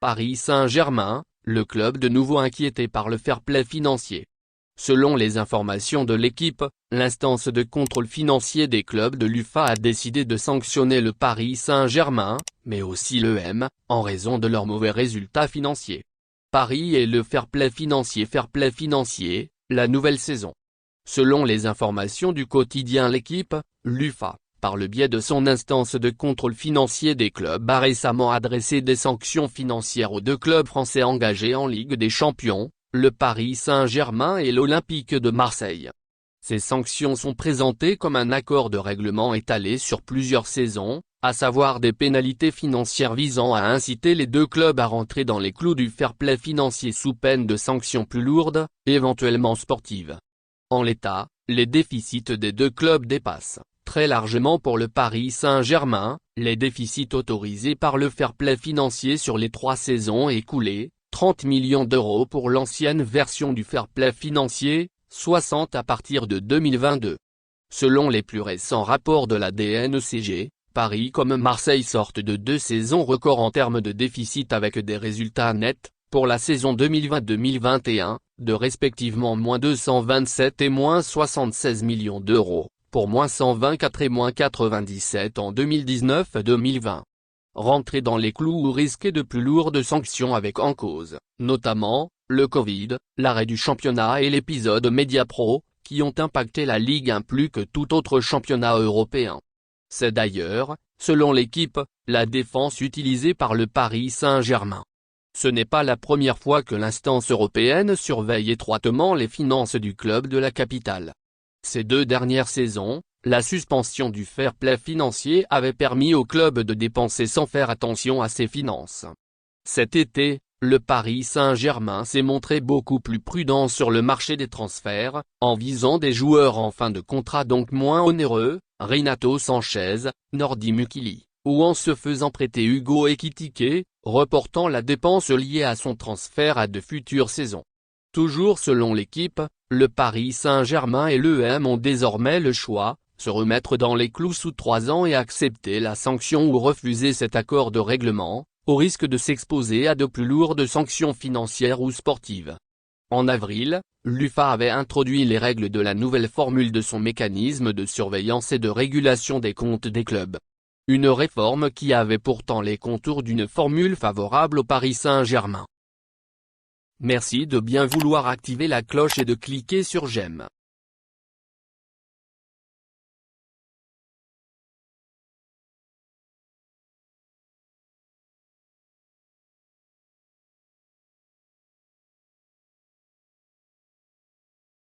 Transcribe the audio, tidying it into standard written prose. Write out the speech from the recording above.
Paris Saint-Germain, le club de nouveau inquiété par le fair-play financier. Selon les informations de l'équipe, l'instance de contrôle financier des clubs de l'UEFA a décidé de sanctionner le Paris Saint-Germain, mais aussi l'EM, en raison de leurs mauvais résultats financiers. Paris et le fair-play financier, la nouvelle saison. Selon les informations du quotidien L'Équipe, l'UEFA, par le biais de son instance de contrôle financier des clubs, a récemment adressé des sanctions financières aux deux clubs français engagés en Ligue des Champions, le Paris Saint-Germain et l'Olympique de Marseille. Ces sanctions sont présentées comme un accord de règlement étalé sur plusieurs saisons, à savoir des pénalités financières visant à inciter les deux clubs à rentrer dans les clous du fair-play financier sous peine de sanctions plus lourdes, éventuellement sportives. En l'état, les déficits des deux clubs dépassent, très largement pour le Paris Saint-Germain, les déficits autorisés par le fair-play financier sur les 3 saisons écoulées, 30 millions d'euros pour l'ancienne version du fair-play financier, 60 à partir de 2022. Selon les plus récents rapports de la DNCG, Paris comme Marseille sortent de 2 saisons records en termes de déficit avec des résultats nets, pour la saison 2020-2021, de respectivement -227 et -76 millions d'euros, pour -124 et -97 en 2019-2020. Rentrer dans les clous ou risquer de plus lourdes sanctions avec en cause, notamment, le Covid, l'arrêt du championnat et l'épisode Mediapro, qui ont impacté la Ligue 1 plus que tout autre championnat européen. C'est d'ailleurs, selon l'équipe, la défense utilisée par le Paris Saint-Germain. Ce n'est pas la première fois que l'instance européenne surveille étroitement les finances du club de la capitale. Ces 2 dernières saisons, la suspension du fair-play financier avait permis au club de dépenser sans faire attention à ses finances. Cet été, le Paris Saint-Germain s'est montré beaucoup plus prudent sur le marché des transferts, en visant des joueurs en fin de contrat donc moins onéreux, Renato Sanchez, Nordi Mukili, ou en se faisant prêter Hugo Ekitike, reportant la dépense liée à son transfert à de futures saisons. Toujours selon l'équipe, le Paris Saint-Germain et l'EM ont désormais le choix, se remettre dans les clous sous 3 ans et accepter la sanction ou refuser cet accord de règlement, au risque de s'exposer à de plus lourdes sanctions financières ou sportives. En avril, l'UEFA avait introduit les règles de la nouvelle formule de son mécanisme de surveillance et de régulation des comptes des clubs. Une réforme qui avait pourtant les contours d'une formule favorable au Paris Saint-Germain. Merci de bien vouloir activer la cloche et de cliquer sur j'aime.